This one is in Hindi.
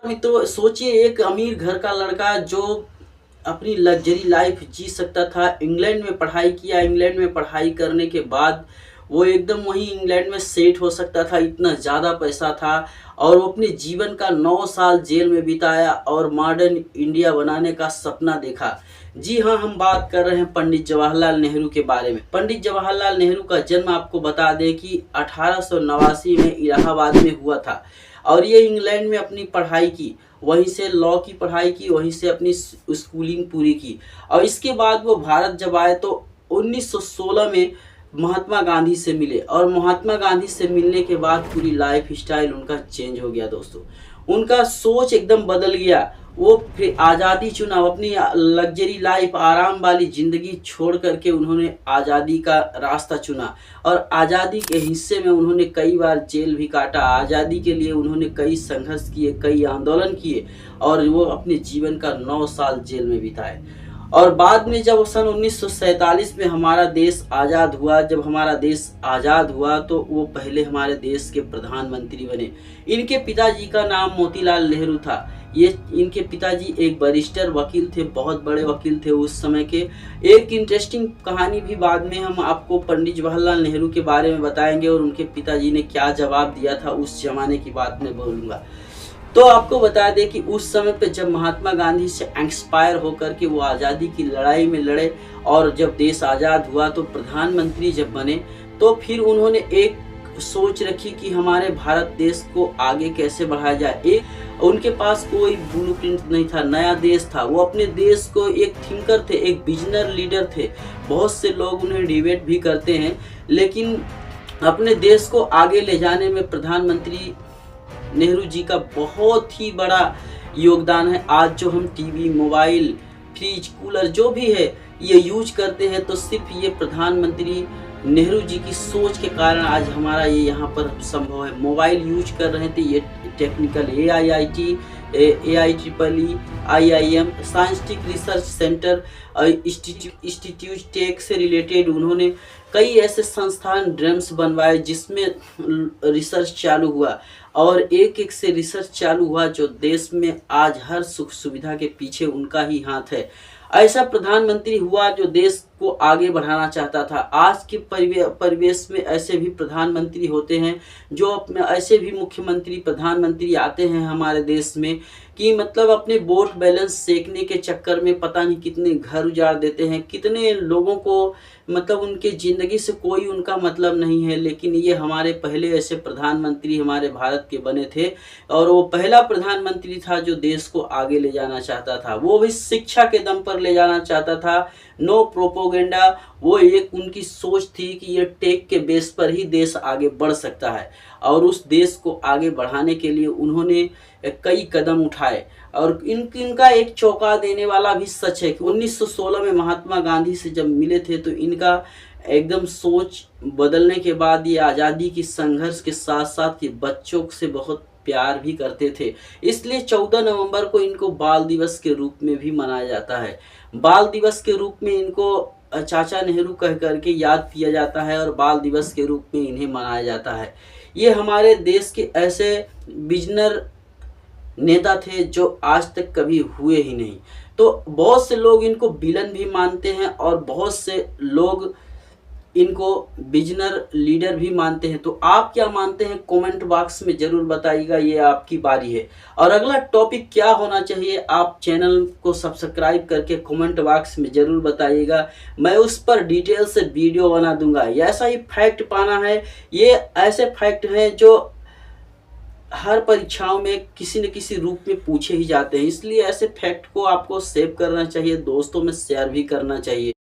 मित्रों सोचिए, एक अमीर घर का लड़का जो अपनी लग्जरी लाइफ जी सकता था, इंग्लैंड में पढ़ाई किया, इंग्लैंड में पढ़ाई करने के बाद वो एकदम वहीं इंग्लैंड में सेट हो सकता था, इतना ज़्यादा पैसा था। और वो अपने जीवन का 9 साल जेल में बिताया और मॉडर्न इंडिया बनाने का सपना देखा। जी हाँ, हम बात कर रहे हैं पंडित जवाहरलाल नेहरू के बारे में। पंडित जवाहरलाल नेहरू का जन्म आपको बता दें कि 1889 में इलाहाबाद में हुआ था। और ये इंग्लैंड में अपनी पढ़ाई की, वहीं से लॉ की पढ़ाई की, वहीं से अपनी स्कूलिंग पूरी की। और इसके बाद वो भारत जब आए तो 1916 में महात्मा गांधी से मिले, और महात्मा गांधी से मिलने के बाद पूरी लाइफ स्टाइल उनका चेंज हो गया दोस्तों। उनका सोच एकदम बदल गया। वो फिर आज़ादी चुना, अपनी लग्जरी लाइफ, आराम वाली ज़िंदगी छोड़ करके उन्होंने आज़ादी का रास्ता चुना। और आज़ादी के हिस्से में उन्होंने कई बार जेल भी काटा। आज़ादी के लिए उन्होंने कई संघर्ष किए, कई आंदोलन किए, और वो अपने जीवन का 9 साल जेल में बिताए। और बाद में जब सन 1947 में हमारा देश आज़ाद हुआ, जब हमारा देश आज़ाद हुआ तो वो पहले हमारे देश के प्रधानमंत्री बने। इनके पिताजी का नाम मोतीलाल नेहरू था। ये इनके पिताजी एक बैरिस्टर वकील थे, बहुत बड़े वकील थे उस समय के। एक इंटरेस्टिंग कहानी भी बाद में हम आपको पंडित जवाहरलाल नेहरू के बारे में बताएंगे, और उनके पिताजी ने क्या जवाब दिया था उस जमाने की बात मैं बोलूँगा। तो आपको बता दें कि उस समय पे जब महात्मा गांधी से इंस्पायर होकर के वो आज़ादी की लड़ाई में लड़े, और जब देश आज़ाद हुआ तो प्रधानमंत्री जब बने, तो फिर उन्होंने एक सोच रखी कि हमारे भारत देश को आगे कैसे बढ़ाया जाए। एक उनके पास कोई ब्लूप्रिंट नहीं था, नया देश था। वो अपने देश को एक थिंकर थे, एक विजनर लीडर थे। बहुत से लोग उन्हें डिबेट भी करते हैं, लेकिन अपने देश को आगे ले जाने में प्रधानमंत्री नेहरू जी का बहुत ही बड़ा योगदान है। आज जो हम टीवी, मोबाइल, फ्रिज, कूलर जो भी है ये यूज करते हैं, तो सिर्फ ये प्रधानमंत्री नेहरू जी की सोच के कारण आज हमारा ये यहाँ पर संभव है। मोबाइल यूज कर रहे थे, ये technical AIIT, AIEEE, IIM, scientific research centre, institute tech से रिलेटेड उन्होंने कई ऐसे संस्थान ड्रम्स बनवाए जिसमें रिसर्च चालू हुआ, और एक एक से रिसर्च चालू हुआ, जो देश में आज हर सुख सुविधा के पीछे उनका ही हाथ है। ऐसा प्रधानमंत्री हुआ जो देश को आगे बढ़ाना चाहता था। आज के परिवेश में ऐसे भी प्रधानमंत्री होते हैं, जो अपने ऐसे भी मुख्यमंत्री, प्रधानमंत्री आते हैं हमारे देश में कि मतलब अपने वोट बैलेंस सेकने के चक्कर में पता नहीं कितने घर उजाड़ देते हैं, कितने लोगों को मतलब उनके ज़िंदगी से कोई उनका मतलब नहीं है। लेकिन ये हमारे पहले ऐसे प्रधानमंत्री हमारे भारत के बने थे, और वो पहला प्रधानमंत्री था जो देश को आगे ले जाना चाहता था। वो भी शिक्षा के दम पर ले जाना चाहता था, नो प्रोपोगेंडा। वो एक उनकी सोच थी कि ये टेक के बेस पर ही देश आगे बढ़ सकता है, और उस देश को आगे बढ़ाने के लिए उन्होंने कई कदम उठाए। और इनका एक चौंका देने वाला भी सच है कि 1916 में महात्मा गांधी से जब मिले थे तो इनका एकदम सोच बदलने के बाद ये आज़ादी की संघर्ष के साथ साथ ये बच्चों से बहुत प्यार भी करते थे। इसलिए 14 नवंबर को इनको बाल दिवस के रूप में भी मनाया जाता है। बाल दिवस के रूप में इनको चाचा नेहरू कह करके याद किया जाता है, और बाल दिवस के रूप में इन्हें मनाया जाता है। ये हमारे देश के ऐसे विजनर नेता थे जो आज तक कभी हुए ही नहीं। तो बहुत से लोग इनको विलन भी मानते हैं, और बहुत से लोग इनको विजनर लीडर भी मानते हैं। तो आप क्या मानते हैं कमेंट बॉक्स में ज़रूर बताइएगा, ये आपकी बारी है। और अगला टॉपिक क्या होना चाहिए, आप चैनल को सब्सक्राइब करके कमेंट बॉक्स में ज़रूर बताइएगा। मैं उस पर डिटेल से वीडियो बना दूंगा। ऐसा ही फैक्ट पाना है, ये ऐसे फैक्ट हैं जो हर परीक्षाओं में किसी न किसी रूप में पूछे ही जाते हैं। इसलिए ऐसे फैक्ट को आपको सेव करना चाहिए, दोस्तों में शेयर भी करना चाहिए।